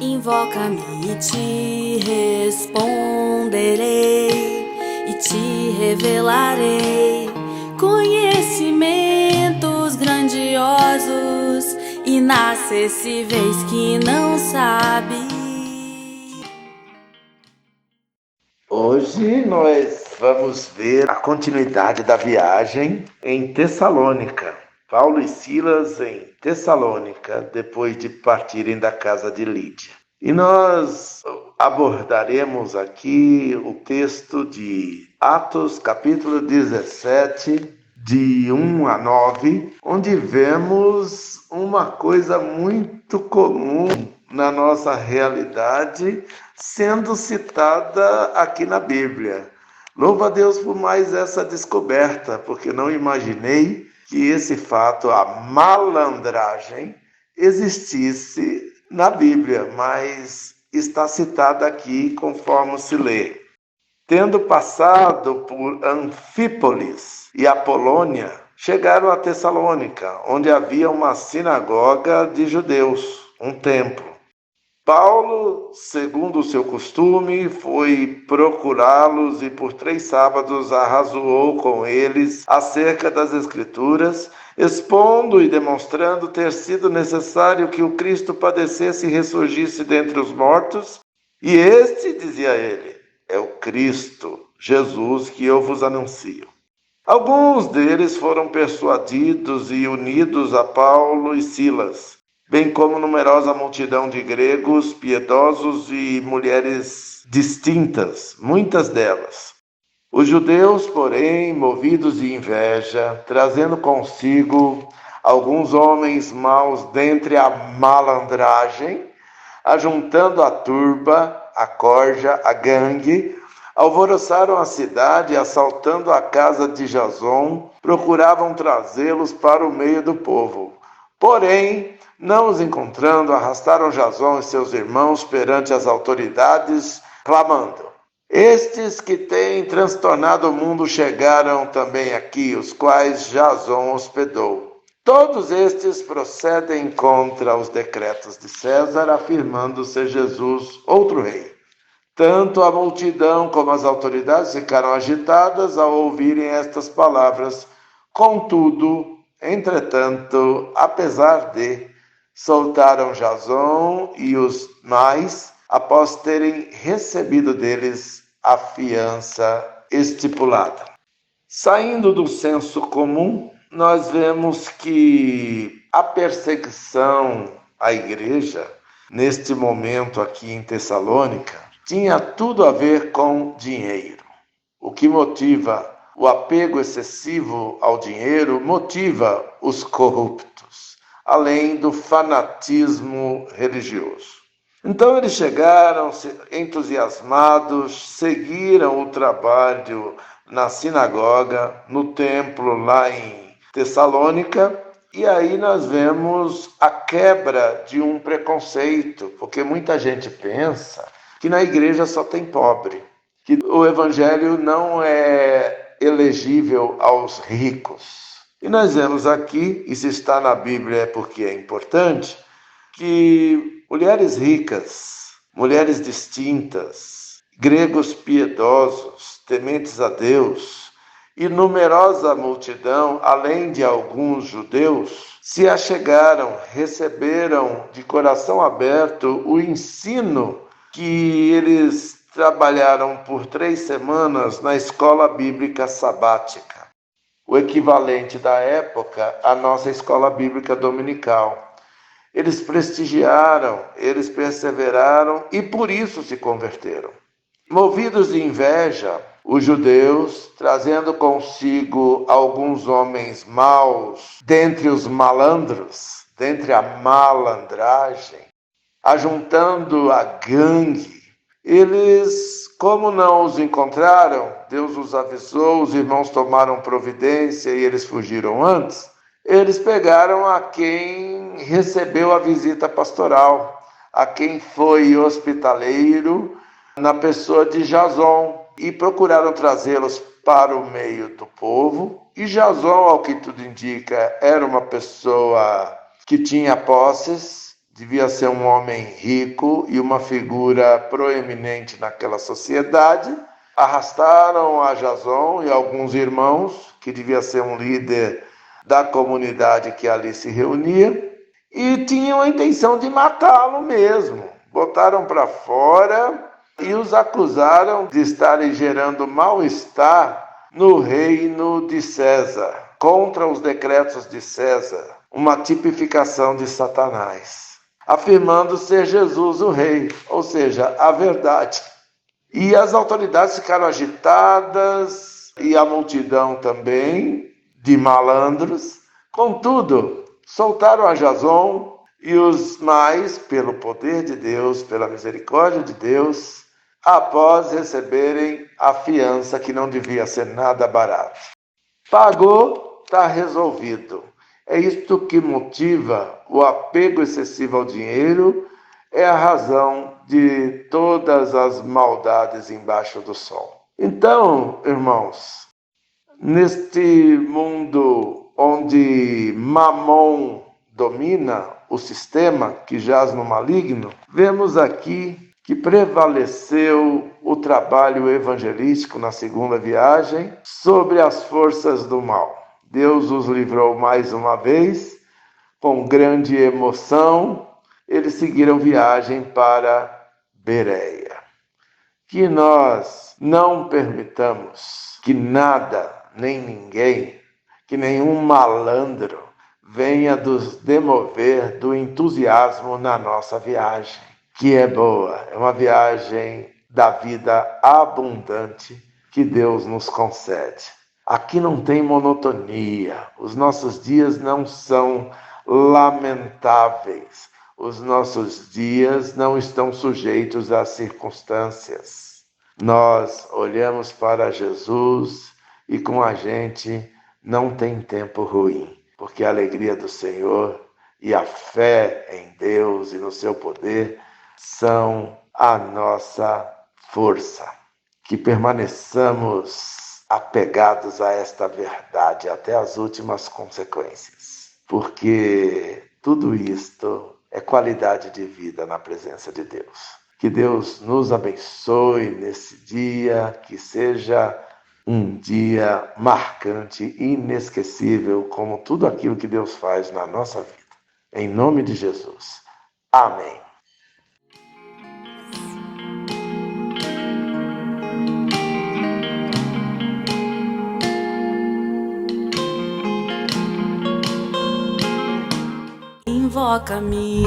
Invoca-me e te responderei, e te revelarei conhecimentos grandiosos, inacessíveis que não sabe. Hoje nós vamos ver a continuidade da viagem em Tessalônica. Paulo e Silas em Tessalônica, depois de partirem da casa de Lídia. E nós abordaremos aqui o texto de Atos, capítulo 17, de 1 a 9, onde vemos uma coisa muito comum na nossa realidade sendo citada aqui na Bíblia. Louva a Deus por mais essa descoberta, porque não imaginei que esse fato, a malandragem, existisse na Bíblia, mas está citada aqui conforme se lê. Tendo passado por Anfípolis e Apolônia, chegaram a Tessalônica, onde havia uma sinagoga de judeus, um templo. Paulo, segundo o seu costume, foi procurá-los e por 3 sábados arrazoou com eles acerca das Escrituras, expondo e demonstrando ter sido necessário que o Cristo padecesse e ressurgisse dentre os mortos. E este, dizia ele, é o Cristo, Jesus, que eu vos anuncio. Alguns deles foram persuadidos e unidos a Paulo e Silas, bem como numerosa multidão de gregos piedosos e mulheres distintas, muitas delas. Os judeus, porém, movidos de inveja, trazendo consigo alguns homens maus dentre a malandragem, ajuntando a turba, a corja, a gangue, alvoroçaram a cidade, assaltando a casa de Jason, procuravam trazê-los para o meio do povo. Porém, não os encontrando, arrastaram Jason e seus irmãos perante as autoridades, clamando: estes que têm transtornado o mundo chegaram também aqui, os quais Jason hospedou. Todos estes procedem contra os decretos de César, afirmando ser Jesus outro rei. Tanto a multidão como as autoridades ficaram agitadas ao ouvirem estas palavras. Contudo, entretanto, apesar de, soltaram Jason e os mais, após terem recebido deles a fiança estipulada. Saindo do senso comum, nós vemos que a perseguição à igreja, neste momento aqui em Tessalônica, tinha tudo a ver com dinheiro. O que motiva o apego excessivo ao dinheiro motiva os corruptos, além do fanatismo religioso. Então eles chegaram entusiasmados, seguiram o trabalho na sinagoga, no templo lá em Tessalônica, e aí nós vemos a quebra de um preconceito, porque muita gente pensa que na igreja só tem pobre, que o evangelho não é elegível aos ricos. E nós vemos aqui, e se está na Bíblia é porque é importante, que mulheres ricas, mulheres distintas, gregos piedosos, tementes a Deus, e numerosa multidão, além de alguns judeus, se achegaram, receberam de coração aberto o ensino que eles trabalharam por 3 semanas na escola bíblica sabática, o equivalente da época à nossa escola bíblica dominical. Eles prestigiaram, eles perseveraram e por isso se converteram. Movidos de inveja, os judeus, trazendo consigo alguns homens maus, dentre os malandros, dentre a malandragem, ajuntando a gangue, eles, como não os encontraram, Deus os avisou, os irmãos tomaram providência e eles fugiram antes, eles pegaram a quem recebeu a visita pastoral, a quem foi hospitaleiro, na pessoa de Jason, e procuraram trazê-los para o meio do povo. E Jason, ao que tudo indica, era uma pessoa que tinha posses, devia ser um homem rico e uma figura proeminente naquela sociedade. Arrastaram a Jason e alguns irmãos, que devia ser um líder da comunidade que ali se reunia, e tinham a intenção de matá-lo mesmo. Botaram para fora e os acusaram de estarem gerando mal-estar no reino de César, contra os decretos de César, uma tipificação de Satanás, afirmando ser Jesus o rei, ou seja, a verdade. E as autoridades ficaram agitadas, e a multidão também, de malandros. Contudo, soltaram a Jason e os mais, pelo poder de Deus, pela misericórdia de Deus, após receberem a fiança, que não devia ser nada barato. Pagou, está resolvido. É isto que motiva o apego excessivo ao dinheiro, é a razão de todas as maldades embaixo do sol. Então, irmãos, neste mundo onde Mamon domina o sistema que jaz no maligno, vemos aqui que prevaleceu o trabalho evangelístico na segunda viagem sobre as forças do mal. Deus os livrou mais uma vez, com grande emoção. Eles seguiram viagem para Bereia. Que nós não permitamos que nada, nem ninguém, que nenhum malandro venha nos demover do entusiasmo na nossa viagem, que é boa, é uma viagem da vida abundante que Deus nos concede. Aqui não tem monotonia, os nossos dias não são lamentáveis, os nossos dias não estão sujeitos às circunstâncias. Nós olhamos para Jesus e com a gente não tem tempo ruim, porque a alegria do Senhor e a fé em Deus e no seu poder são a nossa força. Que permaneçamos apegados a esta verdade até as últimas consequências, porque tudo isto é qualidade de vida na presença de Deus. Que Deus nos abençoe nesse dia, que seja um dia marcante, inesquecível, como tudo aquilo que Deus faz na nossa vida. Em nome de Jesus. Amém. Invoca-me